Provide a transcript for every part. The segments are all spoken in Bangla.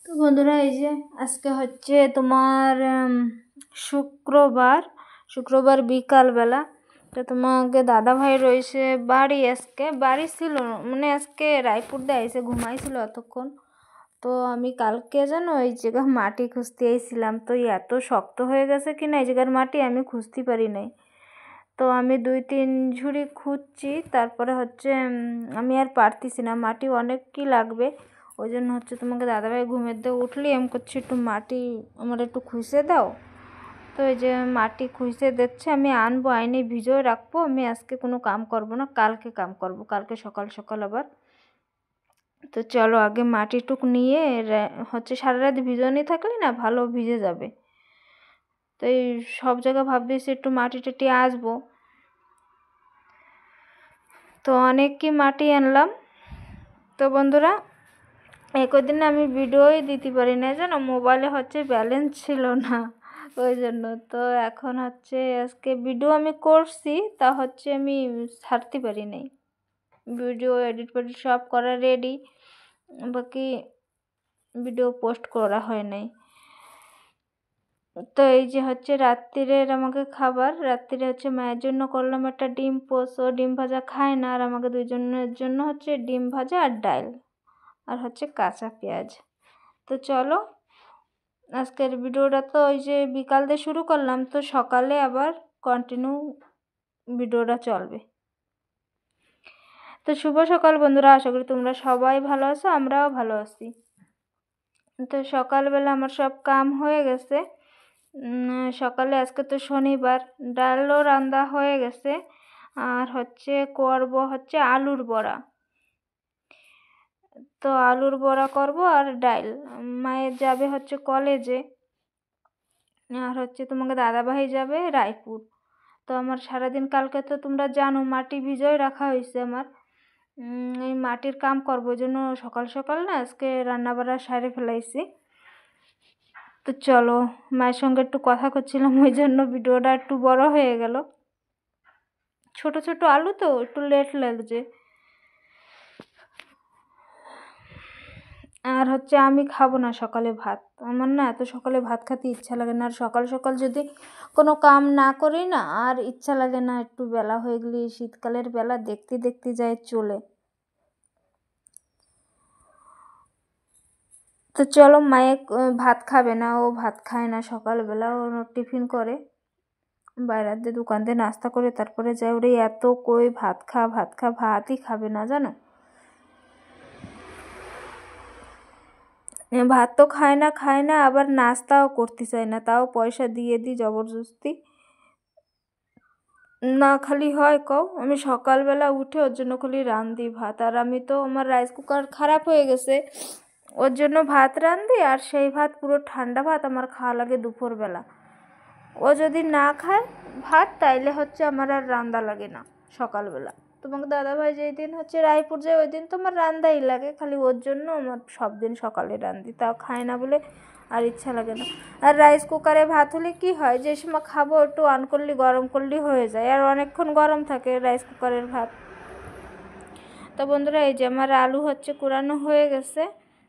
তো বন্ধুরা এই যে আজকে হচ্ছে তোমার শুক্রবার বিকালবেলা। তো তোমাকে দাদা ভাই রয়েছে আজকে বাড়ি ছিল, মানে আজকে রায়পুর দিয়ে এসে ঘুমাইছিল এতক্ষণ। তো আমি কালকে জানো এই জায়গা মাটি খুঁজতে এসেছিলাম, তো এত শক্ত হয়ে গেছে কি না এই জায়গার মাটি আমি খুঁজতে পারি নাই। তো আমি 2-3 ঝুড়ি খুঁজছি, তারপরে হচ্ছে আমি আর পারতেছি না, মাটি অনেক কি লাগবে। ওই জন্য হচ্ছে তোমাকে দাদাভাই ঘুমের দিয়ে উঠলি আমি করছি একটু মাটি আমার একটু খুঁজে দাও। তো এই যে মাটি খুঁজে দিচ্ছে, আমি আনবো, আইনে ভিজিয়ে রাখবো। আমি আজকে কোনো কাম করব না, কালকে কাম করব, কালকে সকাল সকাল আবার। তো চলো আগে মাটিটুক নিয়ে হচ্ছে সারা রাত ভিজানো থাকলে না ভালো ভিজে যাবে। তো এই সব জায়গা ভাবতেছি একটু মাটি টাটি আসবো। তো অনেক কি মাটি আনলাম। তো বন্ধুরা এই কদিন আমি ভিডিওই দিতে পারি না, জানো মোবাইলে হচ্ছে ব্যালেন্স ছিল না, ওই জন্য। তো এখন হচ্ছে আজকে ভিডিও আমি করছি, তা হচ্ছে আমি ছাড়তে পারি নাই। ভিডিও এডিট সব করা রেডি, বাকি ভিডিও পোস্ট করা হয় নাই। তো এই যে হচ্ছে রাত্রিরের আমাকে খাবার, রাত্রিরে হচ্ছে মায়ের জন্য করলাম একটা ডিম পোস্ট, ও ডিম ভাজা খায় না, আর আমাকে দুইজনের জন্য হচ্ছে ডিম ভাজা আর ডাল আর হচ্ছে কাঁচা পেঁয়াজ। তো চলো আজকের ভিডিওটা তো ওই যে বিকাল দিয়ে শুরু করলাম, তো সকালে আবার কন্টিনিউ ভিডিওটা চলবে। তো শুভ সকাল বন্ধুরা, আশা করি তোমরা সবাই ভালো আছো, আমরাও ভালো আছি। তো সকালবেলা আমার সব কাম হয়ে গেছে। সকালে আজকে তো শনিবার, ডালও রান্না হয়ে গেছে, আর হচ্ছে করব হচ্ছে আলুর বড়া। তো আলুর বড়া করব আর ডাল। মায়ের যাবে হচ্ছে কলেজে, আর হচ্ছে তোমাকে দাদাভাই যাবে রায়পুর। তো আমার সারাদিন কালকে তো তোমরা জানো মাটি ভিজিয়ে রাখা হয়েছে আমার। এই মাটির কাম করবো, ওই জন্য সকাল সকাল না আজকে রান্নাবাড়া সারে ফেলাইছি। তো চলো মায়ের সঙ্গে একটু কথা করছিলাম, ওই জন্য ভিডিওটা একটু বড় হয়ে গেল। ছোট ছোট আলু তো একটু লেট লাগছে। আর হচ্ছে আমি খাবো না সকালে ভাত, আমার না এত সকালে ভাত খেতে ইচ্ছা লাগে না। আর সকাল সকাল যদি কোনো কাম না করি না আর ইচ্ছা লাগে না, একটু বেলা হয়ে গেলে শীতকালের বেলা দেখতে দেখতে যায় চলে। তো চলো মায়ে ভাত খাবে না, ও ভাত খায় না সকালবেলা, ও টিফিন করে বাইরের দিয়ে দোকান দিয়ে নাস্তা করে তারপরে যায়। ওরে এত কই ভাত খা ভাত খা, ভাতই খাবে না জানো। ভাত তো খায় না আবার নাস্তাও করতে চায় না, তাও পয়সা দিয়ে দিই জবরদস্তি। না খালি হয় কও, আমি সকালবেলা উঠে ওর জন্য খালি রান্ধি ভাত। আর আমি তো আমার রাইস কুকার খারাপ হয়ে গেছে, ওর জন্য ভাত রান্ধি, আর সেই ভাত পুরো ঠান্ডা ভাত আমার খাওয়া লাগে দুপুরবেলা। ও যদি না খায় ভাত তাইলে হচ্ছে আমার আর রান্না লাগে না সকালবেলা। তোমাকে দাদাভাই যেই দিন হচ্ছে রায়পুর যায় ওই দিন তো আমার রান্নাই লাগে, খালি ওর জন্য আমার সব দিন সকালে রান্ধি, তাও খায় না বলে আর ইচ্ছা লাগে না। আর রাইস কুকারে ভাত হলে কি হয়, যে সময় খাবো একটু অন করলে গরম করলে হয়ে যায়, আর অনেকক্ষণ গরম থাকে রাইস কুকারের ভাত। তো বন্ধুরা এই যে আমার আলু হচ্ছে কুড়ানো হয়ে গেছে,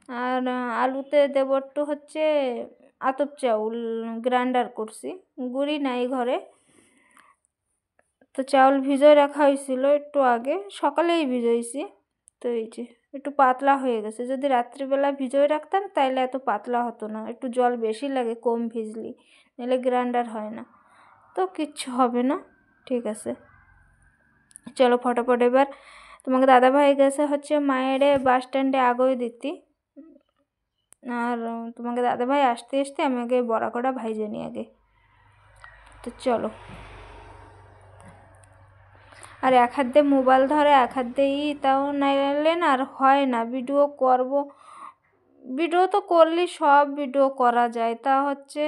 আর আলুতে দেবো একটু হচ্ছে আতপ চাউল, গ্রাইন্ডার করছি, গুঁড়ি নাই ঘরে। তো চাউল ভিজিয়ে রাখা হয়েছিল একটু আগে, সকালেই ভিজাইছি। তো এই যে একটু পাতলা হয়ে গেছে, যদি রাত্রিবেলা ভিজিয়ে রাখতাম তাইলে এত পাতলা হতো না, একটু জল বেশি লাগে কম ভিজলি, নাহলে গ্রাইন্ডার হয় না। তো কিচ্ছু হবে না, ঠিক আছে। চলো ফটাফট এবার তোমাকে দাদাভাই গেছে হচ্ছে মায়ের বাস স্ট্যান্ডে আগোয় দিতি, আর তোমাকে দাদাভাই আসতে আসতে আমি আগে বড়া কটা ভাইজে নিই আগে। তো চলো, আর এক হাত দিয়ে মোবাইল ধরে এক হাত দিয়েই, তাও নাইলে না আর হয় না। ভিডিও করব, ভিডিও তো করলে সব ভিডিও করা যায়, তা হচ্ছে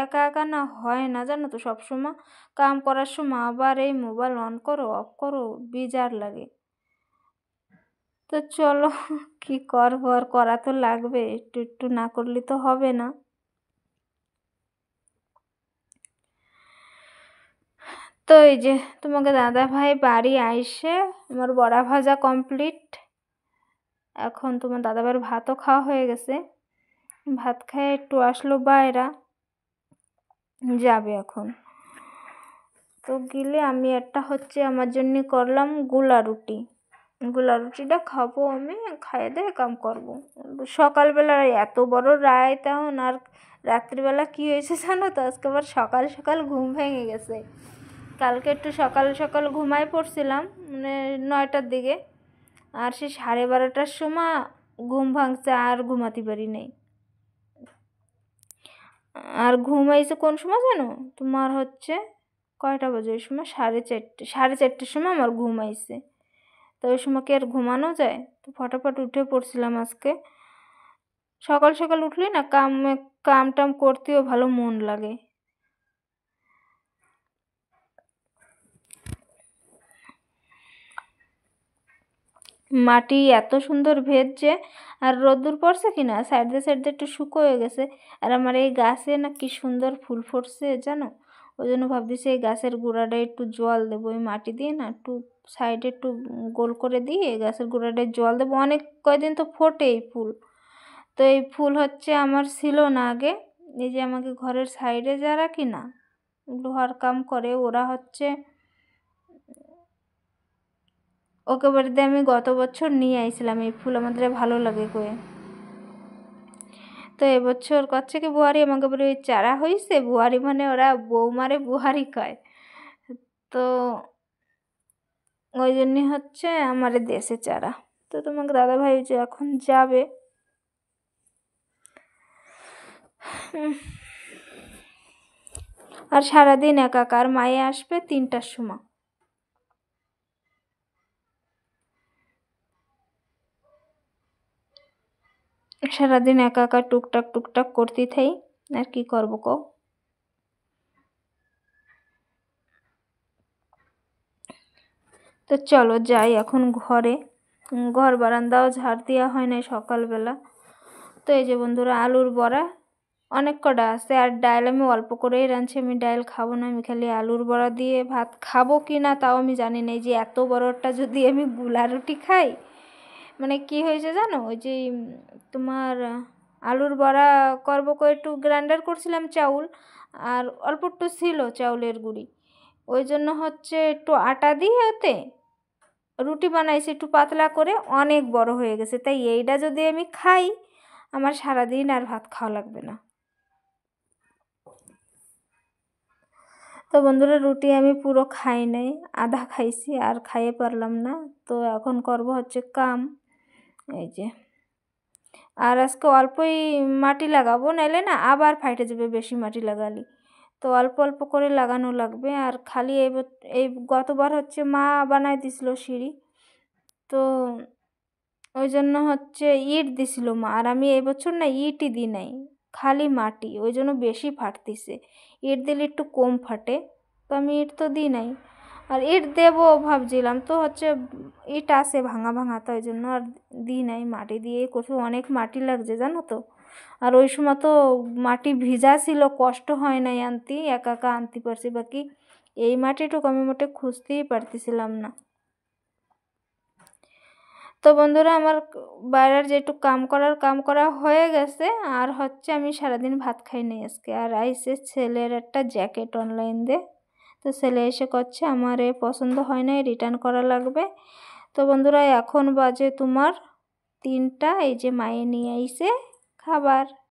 একা একা না হয় না জানো তো। সবসময় কাম করার সময় আবার এই মোবাইল অন করো অফ করো, বেজার লাগে। তো চলো কি করবো, আর করা তো লাগবে, একটু একটু না করলে তো হবে না। তো এই যে তোমাকে দাদাভাই বাড়ি আইসে আমার বড়া ভাজা কমপ্লিট। এখন তোমার দাদাভাইয়ের ভাতও খাওয়া হয়ে গেছে, ভাত খায় একটু আসলো বাইরা, যাবে এখন। তো গেলে আমি একটা হচ্ছে আমার জন্য করলাম গোলা রুটি। গোলা রুটিটা খাবো, আমি খাইয়ে দিয়ে কাম করবো। সকালবেলা এত বড় রায় তখন, আর রাত্রিবেলা কী হয়েছে জানো তো, আজকে আবার সকাল সকাল ঘুম ভেঙে গেছে। কালকে একটু সকাল সকাল ঘুমায় পড়ছিলাম, মানে 9টার দিকে, আর সে 12:30টার সময় ঘুম ভাঙছে, আর ঘুমাতে পারি নাই। আর ঘুমাইছে কোন সময় জানো, তোমার হচ্ছে কয়টা বাজে ওই সময়, 4:30 সময় আমার ঘুম আইছে। তো ওই সময় কি আর ঘুমানো যায়? তো ফটাফট উঠে পড়ছিলাম আজকে। সকাল সকাল উঠলে না কাম টাম করতেও ভালো মন লাগে। মাটি এত সুন্দর ভেজছে, আর রোদ্দুর পড়ছে কিনা সাইড দিয়ে একটু শুকো হয়ে গেছে। আর আমার এই গাছে না কি সুন্দর ফুল ফুটছে জানো, ওই জন্য ভাবতেছি এই গাছের গোড়াটায় একটু জল দেবো। ওই মাটি দিয়ে না একটু সাইডে একটু গোল করে দিয়ে গাছের গোড়াটায় জল দেবো। অনেক কয়দিন তো ফোটে এই ফুল। তো এই ফুল হচ্ছে আমার ছিল না আগে। এই যে আমাকে ঘরের সাইডে যারা কি না লোহার কাম করে, ওরা হচ্ছে ওকে বাড়িতে আমি গত বছর নিয়ে আইছিলাম এই ফুল, আমাদের ভালো লাগে কয়ে। তো এবছর করছে কি বুহারি আমাকে বলে ওই চারা হয়েছে, বুহারি মানে ওরা বৌমারে বুহারি কয়। তো ওই জন্যই হচ্ছে আমার দেশে চারা। তো তোমাকে দাদাভাই যে এখন যাবে, আর সারাদিন একাকার। মায়ে আসবে 3টার সময়। সারাদিন একাকার টুকটাক টুকটাক করতে থাই, আর কি করবো কও। তো চলো যাই এখন ঘরে। ঘর বারান্দাও ঝাড় দেওয়া হয় না সকালবেলা। তো এই যে বন্ধুরা আলুর বড়া অনেক কটা আছে, আর ডাল আমি অল্প করেই রাঁধছি। আমি ডাল খাবো না, আমি খালি আলুর বড়া দিয়ে ভাত খাবো কি না তাও আমি জানি না। এই যে এত বড়টা যদি আমি গুলা রুটি খাই, মানে কি হয়েছে জানো, ওই যে তোমার আলুর বড়া করবো করে একটু গ্রাইন্ডার করছিলাম চাউল, আর অল্প একটু ছিল চাউলের গুঁড়ি, ওই জন্য হচ্ছে একটু আটা দিয়ে ওতে রুটি বানাইছি একটু পাতলা করে, অনেক বড় হয়ে গেছে। তাই এইটা যদি আমি খাই, আমার সারাদিন আর ভাত খাওয়া লাগবে না। তো বন্ধুরা রুটি আমি পুরো খাই নাই, আধা খাইছি, আর খাইয়ে পারলাম না। তো এখন করব হচ্ছে কাম, এই যে। আর আজকে অল্পই মাটি লাগাবো, নাইলে না আবার ফাইটে যাবে বেশি মাটি লাগালি। তো অল্প অল্প করে লাগানো লাগবে। আর খালি এই গতবার হচ্ছে মা বানাই দিছিল সিঁড়ি, তো ওই জন্য হচ্ছে ইট দিছিল মা, আর আমি এবছর না ইটই দিই নাই, খালি মাটি, ওই জন্য বেশি ফাটতিছে। ইট দিলে একটু কম ফাটে, তো আমি ইট তো দিই নাই। আর ইট দেবো ভাবছিলাম, তো হচ্ছে ইট আছে ভাঙা ভাঙা, তো ওই জন্য আর দিই নাই, মাটি দিয়েই করছি। অনেক মাটি লাগছে জানো তো, আর ওই সময় তো মাটি ভিজা ছিল, কষ্ট হয় নাই আনতে, একা একা আনতে পারছি। বাকি এই মাটিটুকু আমি মোটে খুঁজতেই পারতেছিলাম না। তো বন্ধুরা আমার বাইরের যেটুকু কাম করা হয়ে গেছে, আর হচ্ছে আমি সারাদিন ভাত খাই নাই আজকে। আর আইসে ছেলের একটা জ্যাকেট অনলাইন দিয়ে, তো ছেলে এসে করছে আমার পছন্দ হয় নাই, রিটার্ন করা লাগবে। তো বন্ধুরা এখন বাজে তোমার 3টা, এই যে মায়ে নিয়ে আইসে খাবার।